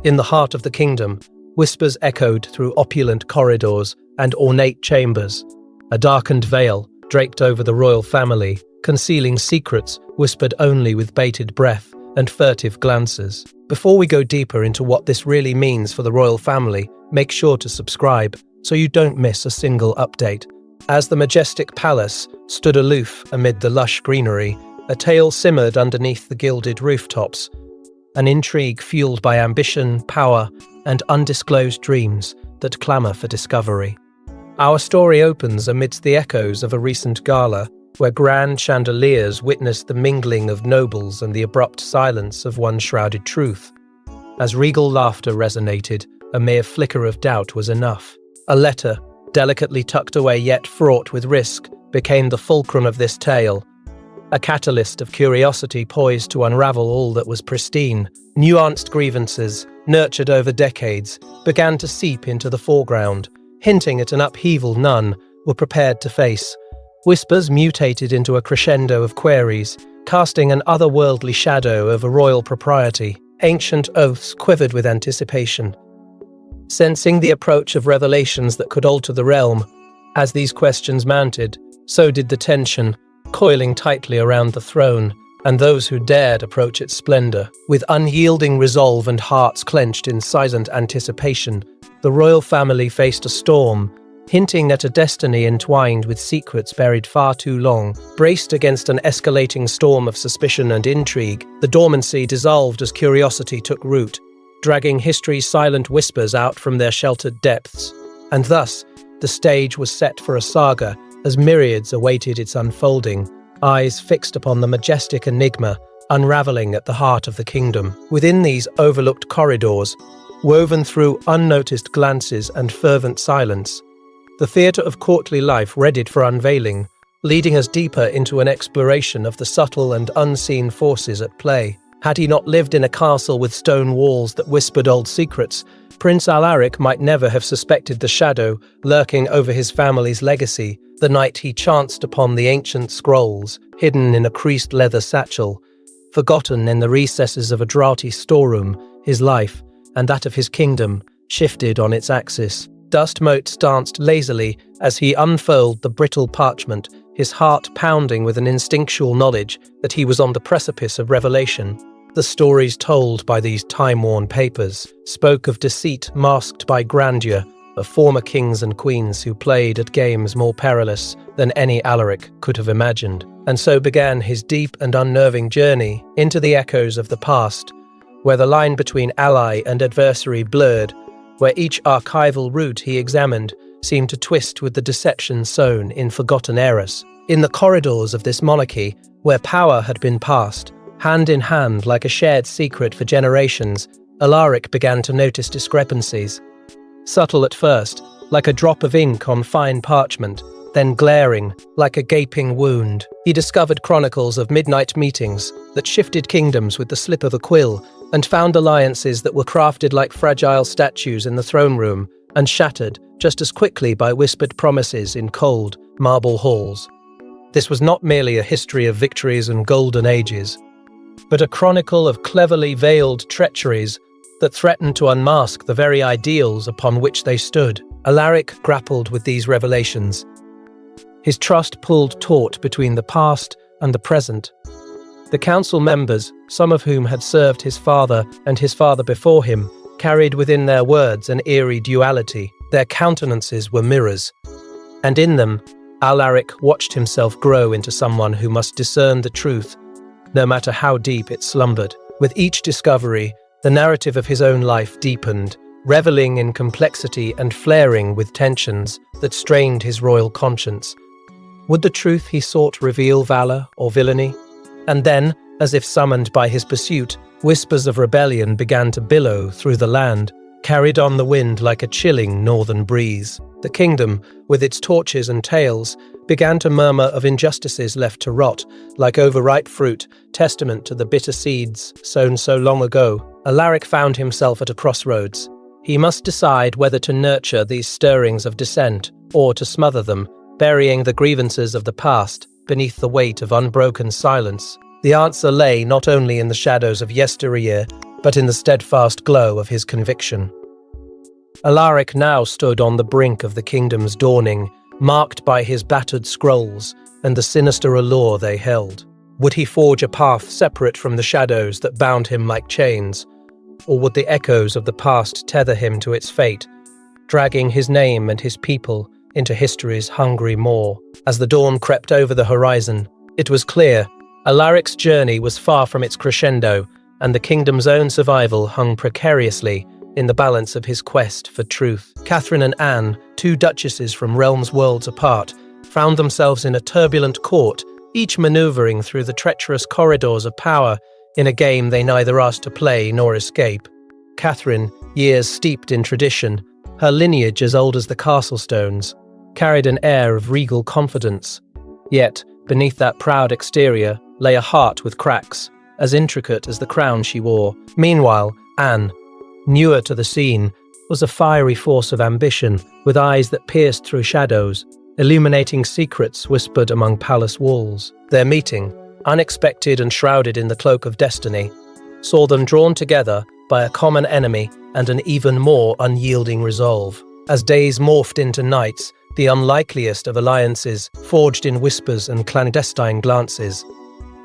In the heart of the kingdom, whispers echoed through opulent corridors and ornate chambers. A darkened veil, draped over the royal family, concealing secrets whispered only with bated breath and furtive glances. Before we go deeper into what this really means for the royal family, make sure to subscribe so you don't miss a single update. As the majestic palace stood aloof amid the lush greenery, a tale simmered underneath the gilded rooftops, an intrigue fueled by ambition, power, and undisclosed dreams that clamour for discovery. Our story opens amidst the echoes of a recent gala, where grand chandeliers witnessed the mingling of nobles and the abrupt silence of one shrouded truth. As regal laughter resonated, a mere flicker of doubt was enough. A letter, delicately tucked away yet fraught with risk, became the fulcrum of this tale, a catalyst of curiosity poised to unravel all that was pristine. Nuanced grievances, nurtured over decades, began to seep into the foreground, hinting at an upheaval none were prepared to face. Whispers mutated into a crescendo of queries, casting an otherworldly shadow over royal propriety. Ancient oaths quivered with anticipation, sensing the approach of revelations that could alter the realm. As these questions mounted, so did the tension, coiling tightly around the throne and those who dared approach its splendor. With unyielding resolve and hearts clenched in silent anticipation, the royal family faced a storm, hinting at a destiny entwined with secrets buried far too long. Braced against an escalating storm of suspicion and intrigue, the dormancy dissolved as curiosity took root, dragging history's silent whispers out from their sheltered depths. And thus, the stage was set for a saga as myriads awaited its unfolding, eyes fixed upon the majestic enigma unraveling at the heart of the kingdom. Within these overlooked corridors, woven through unnoticed glances and fervent silence, the theatre of courtly life readied for unveiling, leading us deeper into an exploration of the subtle and unseen forces at play. Had he not lived in a castle with stone walls that whispered old secrets, Prince Alaric might never have suspected the shadow lurking over his family's legacy the night he chanced upon the ancient scrolls, hidden in a creased leather satchel. Forgotten in the recesses of a draughty storeroom, his life, and that of his kingdom, shifted on its axis. Dust motes danced lazily as he unfurled the brittle parchment, his heart pounding with an instinctual knowledge that he was on the precipice of revelation. The stories told by these time-worn papers spoke of deceit masked by grandeur, of former kings and queens who played at games more perilous than any Alaric could have imagined. And so began his deep and unnerving journey into the echoes of the past, where the line between ally and adversary blurred, where each archival route he examined seemed to twist with the deception sown in forgotten eras. In the corridors of this monarchy, where power had been passed, hand in hand like a shared secret for generations, Alaric began to notice discrepancies. Subtle at first, like a drop of ink on fine parchment, then glaring, like a gaping wound. He discovered chronicles of midnight meetings that shifted kingdoms with the slip of a quill, and found alliances that were crafted like fragile statues in the throne room and shattered just as quickly by whispered promises in cold, marble halls. This was not merely a history of victories and golden ages, but a chronicle of cleverly veiled treacheries that threatened to unmask the very ideals upon which they stood. Alaric grappled with these revelations. His trust pulled taut between the past and the present. The council members, some of whom had served his father and his father before him, carried within their words an eerie duality. Their countenances were mirrors, and in them, Alaric watched himself grow into someone who must discern the truth, no matter how deep it slumbered. With each discovery, the narrative of his own life deepened, reveling in complexity and flaring with tensions that strained his royal conscience. Would the truth he sought reveal valor or villainy? And then, as if summoned by his pursuit, whispers of rebellion began to billow through the land, carried on the wind like a chilling northern breeze. The kingdom, with its torches and tales, began to murmur of injustices left to rot, like overripe fruit, testament to the bitter seeds sown so long ago. Alaric found himself at a crossroads. He must decide whether to nurture these stirrings of dissent or to smother them, burying the grievances of the past beneath the weight of unbroken silence. The answer lay not only in the shadows of yesteryear, but in the steadfast glow of his conviction. Alaric now stood on the brink of the kingdom's dawning, marked by his battered scrolls and the sinister allure they held. Would he forge a path separate from the shadows that bound him like chains, or would the echoes of the past tether him to its fate, dragging his name and his people into history's hungry maw? As the dawn crept over the horizon, it was clear Alaric's journey was far from its crescendo, and the kingdom's own survival hung precariously in the balance of his quest for truth. Catherine and Anne, two duchesses from realms worlds apart, found themselves in a turbulent court, each maneuvering through the treacherous corridors of power in a game they neither asked to play nor escape. Catherine, years steeped in tradition, her lineage as old as the castle stones, carried an air of regal confidence. Yet, beneath that proud exterior lay a heart with cracks, as intricate as the crown she wore. Meanwhile, Anne, newer to the scene, was a fiery force of ambition, with eyes that pierced through shadows, illuminating secrets whispered among palace walls. Their meeting, unexpected and shrouded in the cloak of destiny, saw them drawn together by a common enemy and an even more unyielding resolve. As days morphed into nights, the unlikeliest of alliances forged in whispers and clandestine glances.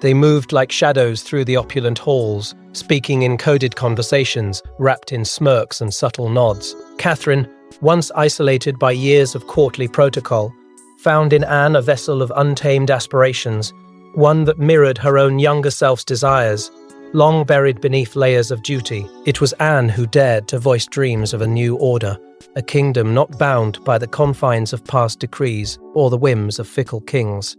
They moved like shadows through the opulent halls, speaking in coded conversations wrapped in smirks and subtle nods. Catherine, once isolated by years of courtly protocol, found in Anne a vessel of untamed aspirations, one that mirrored her own younger self's desires, long buried beneath layers of duty. It was Anne who dared to voice dreams of a new order, a kingdom not bound by the confines of past decrees or the whims of fickle kings.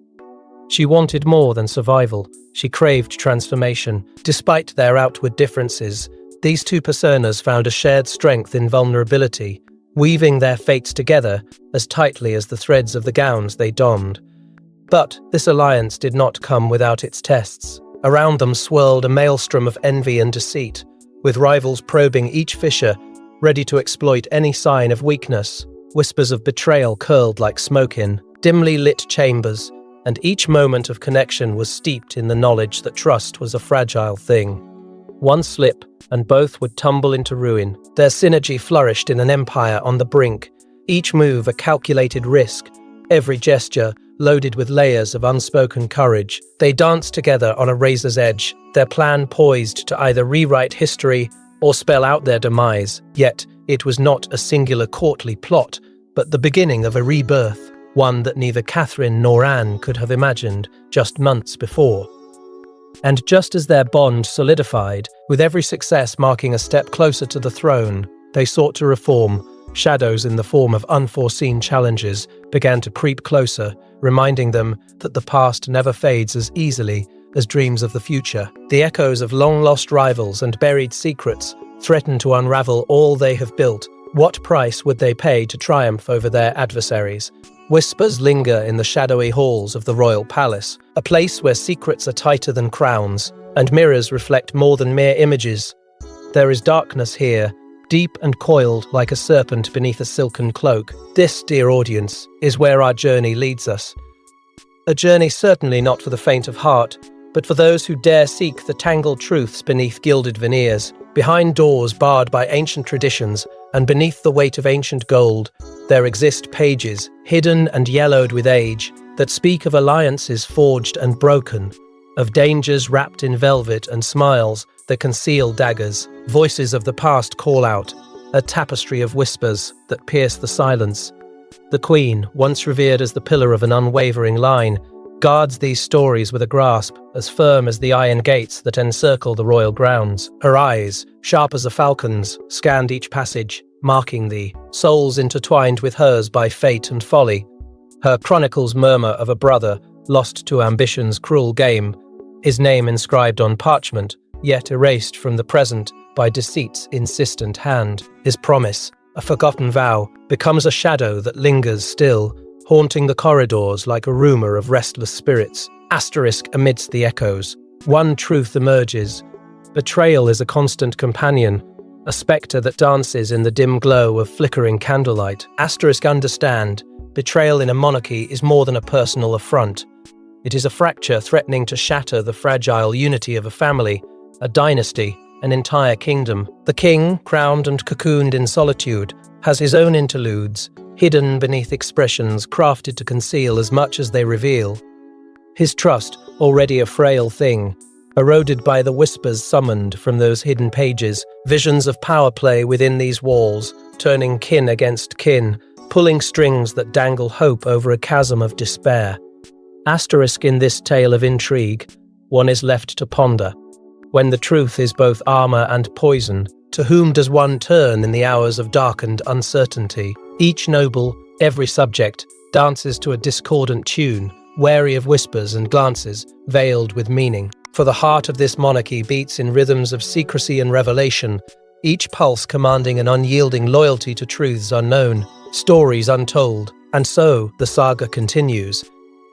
She wanted more than survival. She craved transformation. Despite their outward differences, these two personas found a shared strength in vulnerability, weaving their fates together as tightly as the threads of the gowns they donned. But this alliance did not come without its tests. Around them swirled a maelstrom of envy and deceit, with rivals probing each fissure, ready to exploit any sign of weakness. Whispers of betrayal curled like smoke in dimly lit chambers, and each moment of connection was steeped in the knowledge that trust was a fragile thing. One slip, and both would tumble into ruin. Their synergy flourished in an empire on the brink, each move a calculated risk, every gesture loaded with layers of unspoken courage. They danced together on a razor's edge, their plan poised to either rewrite history or spell out their demise. Yet, it was not a singular courtly plot, but the beginning of a rebirth, one that neither Catherine nor Anne could have imagined just months before. And just as their bond solidified, with every success marking a step closer to the throne, they sought to reform. Shadows in the form of unforeseen challenges began to creep closer, reminding them that the past never fades as easily as dreams of the future. The echoes of long-lost rivals and buried secrets threaten to unravel all they have built. What price would they pay to triumph over their adversaries? Whispers linger in the shadowy halls of the royal palace, a place where secrets are tighter than crowns, and mirrors reflect more than mere images. There is darkness here, deep and coiled like a serpent beneath a silken cloak. This, dear audience, is where our journey leads us. A journey certainly not for the faint of heart, but for those who dare seek the tangled truths beneath gilded veneers. Behind doors barred by ancient traditions, and beneath the weight of ancient gold, there exist pages, hidden and yellowed with age, that speak of alliances forged and broken, of dangers wrapped in velvet and smiles that conceal daggers. Voices of the past call out, a tapestry of whispers that pierce the silence. The Queen, once revered as the pillar of an unwavering line, guards these stories with a grasp as firm as the iron gates that encircle the royal grounds. Her eyes, sharp as a falcon's, scanned each passage, marking the souls intertwined with hers by fate and folly. Her chronicles murmur of a brother lost to ambition's cruel game, his name inscribed on parchment, yet erased from the present by deceit's insistent hand. His promise, a forgotten vow, becomes a shadow that lingers still, haunting the corridors like a rumor of restless spirits. Asterisk amidst the echoes. One truth emerges. Betrayal is a constant companion, a spectre that dances in the dim glow of flickering candlelight. Asterisk understand. Betrayal in a monarchy is more than a personal affront. It is a fracture threatening to shatter the fragile unity of a family, a dynasty, an entire kingdom. The king, crowned and cocooned in solitude, has his own interludes, hidden beneath expressions crafted to conceal as much as they reveal. His trust, already a frail thing, eroded by the whispers summoned from those hidden pages, visions of power play within these walls, turning kin against kin, pulling strings that dangle hope over a chasm of despair. Asterisk in this tale of intrigue, one is left to ponder. When the truth is both armor and poison, to whom does one turn in the hours of darkened uncertainty? Each noble, every subject, dances to a discordant tune, wary of whispers and glances, veiled with meaning. For the heart of this monarchy beats in rhythms of secrecy and revelation, each pulse commanding an unyielding loyalty to truths unknown, stories untold. And so, the saga continues.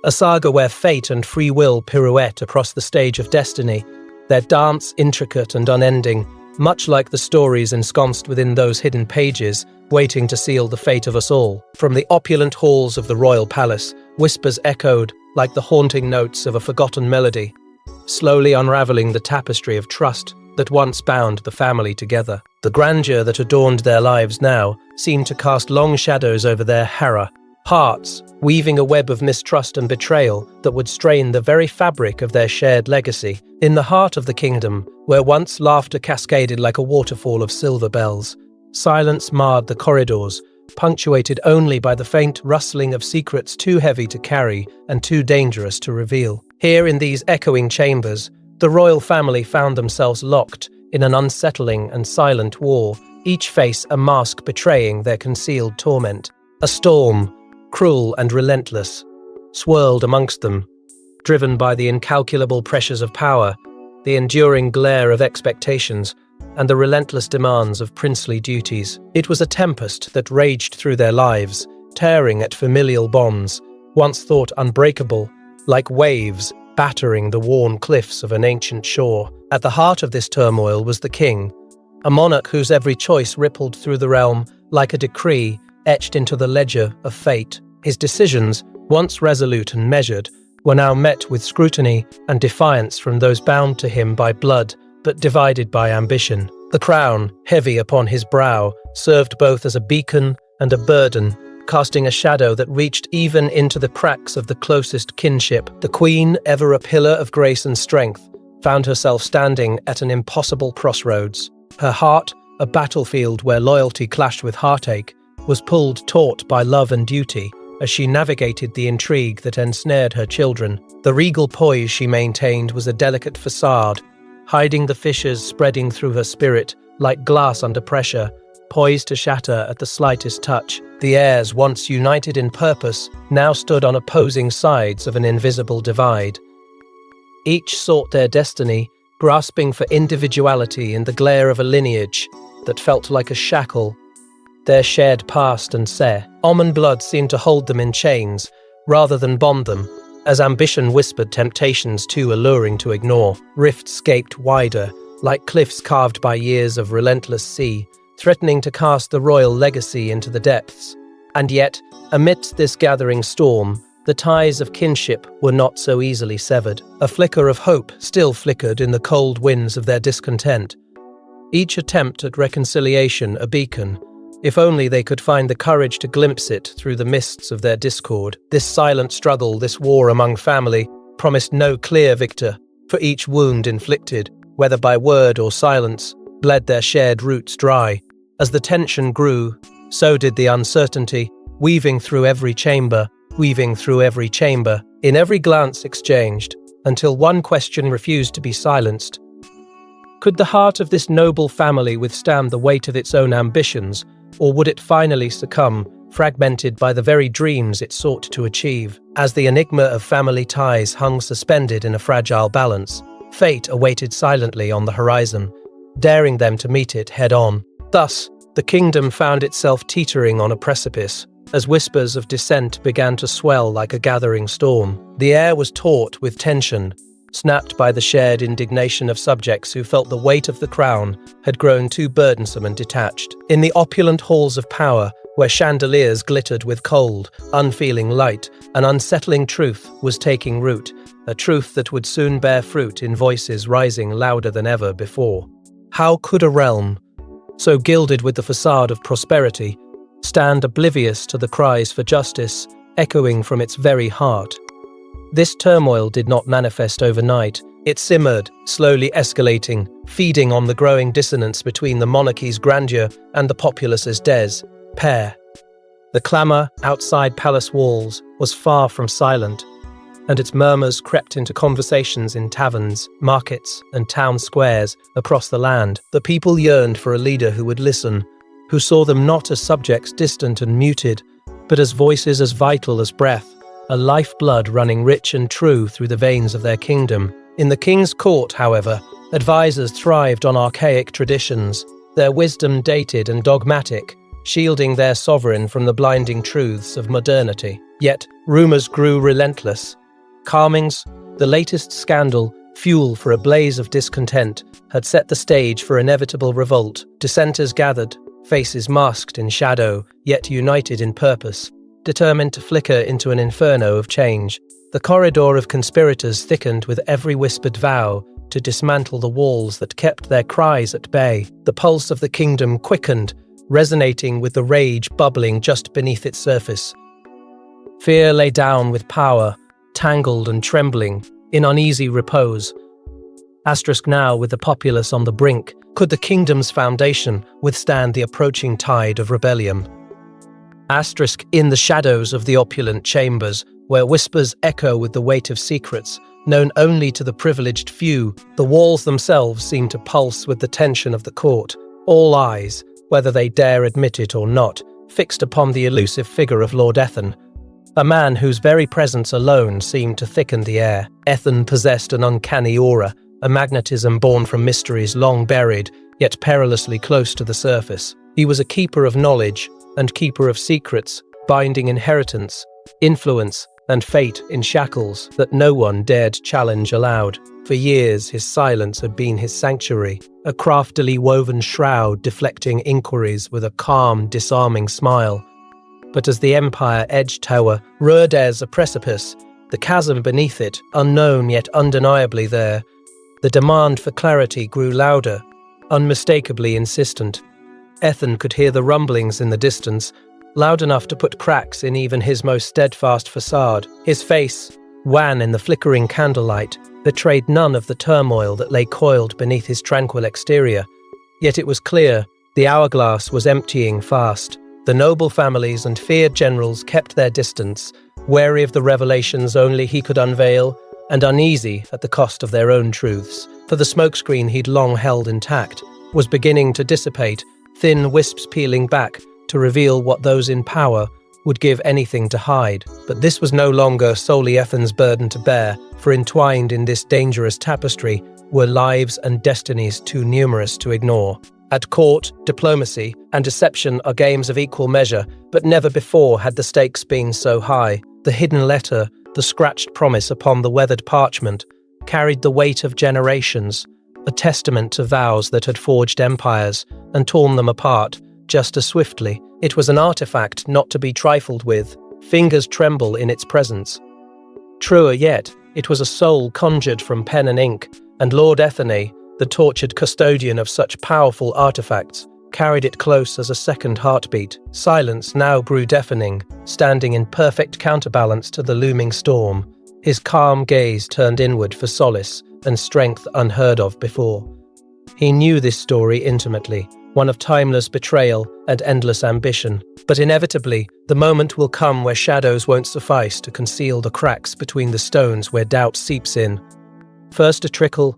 A saga where fate and free will pirouette across the stage of destiny, their dance intricate and unending, much like the stories ensconced within those hidden pages, waiting to seal the fate of us all. From the opulent halls of the royal palace, whispers echoed like the haunting notes of a forgotten melody, slowly unraveling the tapestry of trust that once bound the family together. The grandeur that adorned their lives now seemed to cast long shadows over their hearts, weaving a web of mistrust and betrayal that would strain the very fabric of their shared legacy. In the heart of the kingdom, where once laughter cascaded like a waterfall of silver bells, silence marred the corridors, punctuated only by the faint rustling of secrets too heavy to carry and too dangerous to reveal. Here in these echoing chambers, the royal family found themselves locked in an unsettling and silent war, each face a mask betraying their concealed torment. A storm, cruel and relentless, swirled amongst them, driven by the incalculable pressures of power, the enduring glare of expectations, and the relentless demands of princely duties. It was a tempest that raged through their lives, tearing at familial bonds, once thought unbreakable, like waves battering the worn cliffs of an ancient shore. At the heart of this turmoil was the king, a monarch whose every choice rippled through the realm like a decree etched into the ledger of fate. His decisions, once resolute and measured, were now met with scrutiny and defiance from those bound to him by blood but divided by ambition. The crown, heavy upon his brow, served both as a beacon and a burden, casting a shadow that reached even into the cracks of the closest kinship. The queen, ever a pillar of grace and strength, found herself standing at an impossible crossroads. Her heart, a battlefield where loyalty clashed with heartache, was pulled taut by love and duty as she navigated the intrigue that ensnared her children. The regal poise she maintained was a delicate facade, hiding the fissures spreading through her spirit like glass under pressure, poised to shatter at the slightest touch. The heirs, once united in purpose, now stood on opposing sides of an invisible divide. Each sought their destiny, grasping for individuality in the glare of a lineage that felt like a shackle. Their shared past and almond blood seemed to hold them in chains, rather than bond them, as ambition whispered temptations too alluring to ignore. Rifts gaped wider, like cliffs carved by years of relentless sea, threatening to cast the royal legacy into the depths. And yet, amidst this gathering storm, the ties of kinship were not so easily severed. A flicker of hope still flickered in the cold winds of their discontent, each attempt at reconciliation a beacon, if only they could find the courage to glimpse it through the mists of their discord. This silent struggle, this war among family, promised no clear victor, for each wound inflicted, whether by word or silence, bled their shared roots dry. As the tension grew, so did the uncertainty, weaving through every chamber, in every glance exchanged, until one question refused to be silenced. Could the heart of this noble family withstand the weight of its own ambitions, or would it finally succumb, fragmented by the very dreams it sought to achieve? As the enigma of family ties hung suspended in a fragile balance, fate awaited silently on the horizon, daring them to meet it head-on. Thus, the kingdom found itself teetering on a precipice, as whispers of dissent began to swell like a gathering storm. The air was taut with tension, snapped by the shared indignation of subjects who felt the weight of the crown had grown too burdensome and detached. In the opulent halls of power, where chandeliers glittered with cold, unfeeling light, an unsettling truth was taking root, a truth that would soon bear fruit in voices rising louder than ever before. How could a realm, so gilded with the facade of prosperity, stand oblivious to the cries for justice echoing from its very heart? This turmoil did not manifest overnight. It simmered, slowly escalating, feeding on the growing dissonance between the monarchy's grandeur and the populace's despair. The clamour outside palace walls was far from silent, and its murmurs crept into conversations in taverns, markets, and town squares across the land. The people yearned for a leader who would listen, who saw them not as subjects distant and muted, but as voices as vital as breath, a lifeblood running rich and true through the veins of their kingdom. In the king's court, however, advisors thrived on archaic traditions, their wisdom dated and dogmatic, shielding their sovereign from the blinding truths of modernity. Yet, rumours grew relentless. Calmings, the latest scandal, fuel for a blaze of discontent, had set the stage for inevitable revolt. Dissenters gathered, faces masked in shadow, yet united in purpose, determined to flicker into an inferno of change. The corridor of conspirators thickened with every whispered vow to dismantle the walls that kept their cries at bay. The pulse of the kingdom quickened, resonating with the rage bubbling just beneath its surface. Fear lay down with power, tangled and trembling, in uneasy repose. Now, with the populace on the brink, could the kingdom's foundation withstand the approaching tide of rebellion? In the shadows of the opulent chambers, where whispers echo with the weight of secrets, known only to the privileged few, the walls themselves seem to pulse with the tension of the court, all eyes, whether they dare admit it or not, fixed upon the elusive figure of Lord Ethan, a man whose very presence alone seemed to thicken the air. Ethan possessed an uncanny aura, a magnetism born from mysteries long buried, yet perilously close to the surface. He was a keeper of knowledge and keeper of secrets, binding inheritance, influence, and fate in shackles that no one dared challenge aloud. For years, his silence had been his sanctuary, a craftily woven shroud deflecting inquiries with a calm, disarming smile. But as the empire edged toward as a precipice, the chasm beneath it, unknown yet undeniably there, the demand for clarity grew louder, unmistakably insistent. Ethan could hear the rumblings in the distance, loud enough to put cracks in even his most steadfast facade. His face, wan in the flickering candlelight, betrayed none of the turmoil that lay coiled beneath his tranquil exterior. Yet it was clear, the hourglass was emptying fast. The noble families and feared generals kept their distance, wary of the revelations only he could unveil, and uneasy at the cost of their own truths. For the smokescreen he'd long held intact was beginning to dissipate, thin wisps peeling back to reveal what those in power would give anything to hide. But this was no longer solely Ethan's burden to bear, for entwined in this dangerous tapestry were lives and destinies too numerous to ignore. At court, diplomacy and deception are games of equal measure, but never before had the stakes been so high. The hidden letter, the scratched promise upon the weathered parchment, carried the weight of generations, a testament to vows that had forged empires and torn them apart just as swiftly. It was an artifact not to be trifled with. Fingers tremble in its presence. Truer yet, it was a soul conjured from pen and ink, and Lord Ethany, the tortured custodian of such powerful artifacts, carried it close as a second heartbeat. Silence now grew deafening, standing in perfect counterbalance to the looming storm, his calm gaze turned inward for solace and strength unheard of before. He knew this story intimately, one of timeless betrayal and endless ambition. But inevitably, the moment will come where shadows won't suffice to conceal the cracks between the stones where doubt seeps in. First a trickle,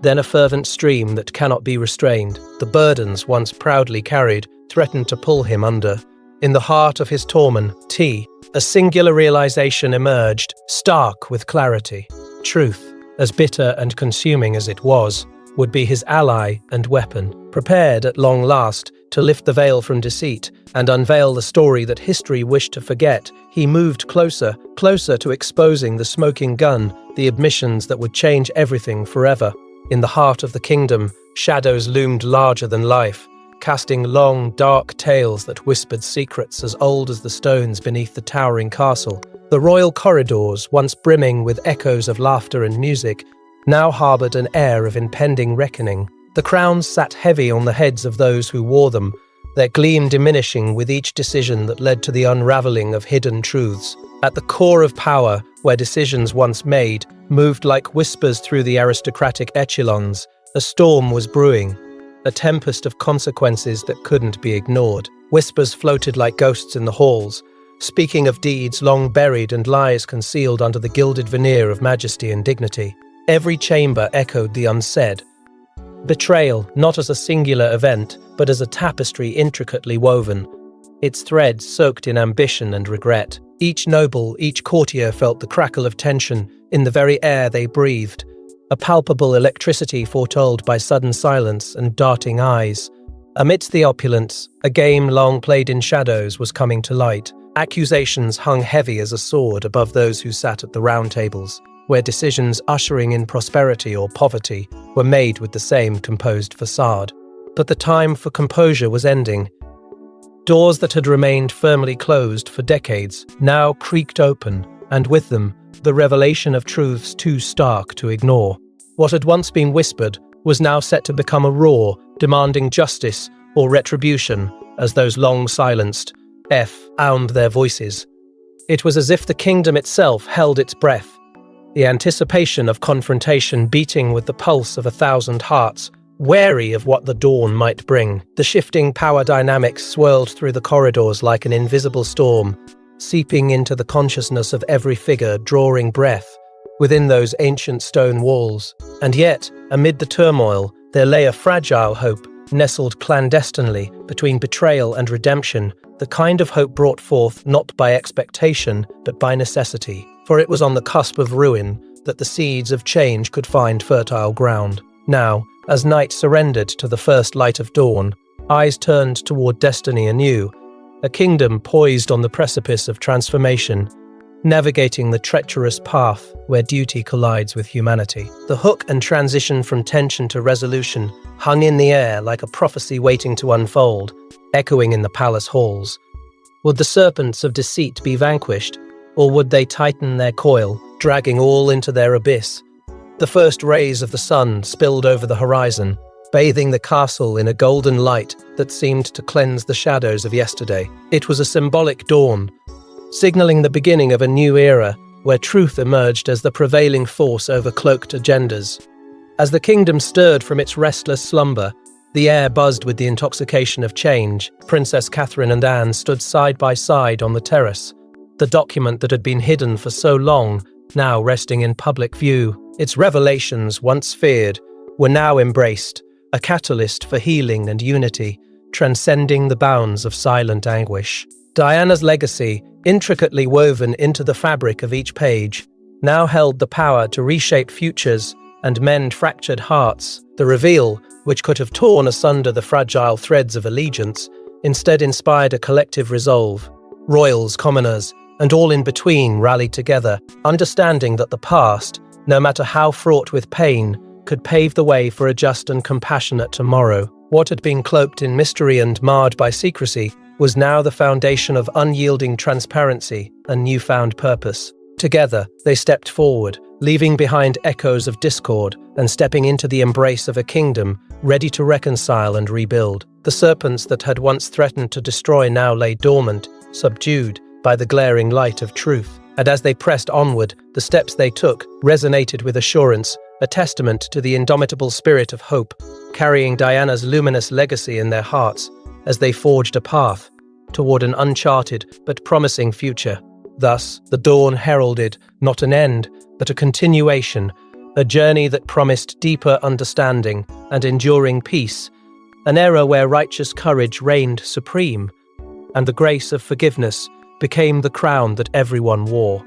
then a fervent stream that cannot be restrained. The burdens once proudly carried threatened to pull him under. In the heart of his torment, a singular realization emerged, stark with clarity. Truth, as bitter and consuming as it was, would be his ally and weapon. Prepared at long last to lift the veil from deceit and unveil the story that history wished to forget, he moved closer to exposing the smoking gun, the admissions that would change everything forever. In the heart of the kingdom, shadows loomed larger than life, casting long, dark tales that whispered secrets as old as the stones beneath the towering castle. The royal corridors, once brimming with echoes of laughter and music, now harboured an air of impending reckoning. The crowns sat heavy on the heads of those who wore them, their gleam diminishing with each decision that led to the unraveling of hidden truths. At the core of power, where decisions once made moved like whispers through the aristocratic echelons, a storm was brewing, a tempest of consequences that couldn't be ignored. Whispers floated like ghosts in the halls, speaking of deeds long buried and lies concealed under the gilded veneer of majesty and dignity. Every chamber echoed the unsaid. Betrayal, not as a singular event, but as a tapestry intricately woven, its threads soaked in ambition and regret. Each noble, each courtier felt the crackle of tension in the very air they breathed, a palpable electricity foretold by sudden silence and darting eyes. Amidst the opulence, a game long played in shadows was coming to light. Accusations hung heavy as a sword above those who sat at the round tables, where decisions ushering in prosperity or poverty were made with the same composed facade. But the time for composure was ending. Doors that had remained firmly closed for decades now creaked open, and with them, the revelation of truths too stark to ignore. What had once been whispered was now set to become a roar, demanding justice or retribution as those long silenced found their voices. It was as if the kingdom itself held its breath, the anticipation of confrontation beating with the pulse of 1,000 hearts, wary of what the dawn might bring. The shifting power dynamics swirled through the corridors like an invisible storm, seeping into the consciousness of every figure drawing breath within those ancient stone walls. And yet, amid the turmoil, there lay a fragile hope, nestled clandestinely between betrayal and redemption, the kind of hope brought forth not by expectation, but by necessity. For it was on the cusp of ruin that the seeds of change could find fertile ground. Now, as night surrendered to the first light of dawn, eyes turned toward destiny anew, a kingdom poised on the precipice of transformation, navigating the treacherous path where duty collides with humanity. The hook and transition from tension to resolution hung in the air like a prophecy waiting to unfold, echoing in the palace halls. Would the serpents of deceit be vanquished, or would they tighten their coil, dragging all into their abyss? The first rays of the sun spilled over the horizon, bathing the castle in a golden light that seemed to cleanse the shadows of yesterday. It was a symbolic dawn, signaling the beginning of a new era where truth emerged as the prevailing force over cloaked agendas. As the kingdom stirred from its restless slumber, the air buzzed with the intoxication of change. Princess Catherine and Anne stood side by side on the terrace, the document that had been hidden for so long, now resting in public view. Its revelations, once feared, were now embraced, a catalyst for healing and unity, transcending the bounds of silent anguish. Diana's legacy, intricately woven into the fabric of each page, now held the power to reshape futures and mend fractured hearts. The reveal, which could have torn asunder the fragile threads of allegiance, instead inspired a collective resolve. Royals, commoners, and all in between rallied together, understanding that the past, no matter how fraught with pain, could pave the way for a just and compassionate tomorrow. What had been cloaked in mystery and marred by secrecy was now the foundation of unyielding transparency and newfound purpose. Together, they stepped forward, leaving behind echoes of discord and stepping into the embrace of a kingdom ready to reconcile and rebuild. The serpents that had once threatened to destroy now lay dormant, subdued by the glaring light of truth. And as they pressed onward, the steps they took resonated with assurance, a testament to the indomitable spirit of hope, carrying Diana's luminous legacy in their hearts as they forged a path toward an uncharted but promising future. Thus, the dawn heralded not an end, but a continuation, a journey that promised deeper understanding and enduring peace, an era where righteous courage reigned supreme, and the grace of forgiveness became the crown that everyone wore.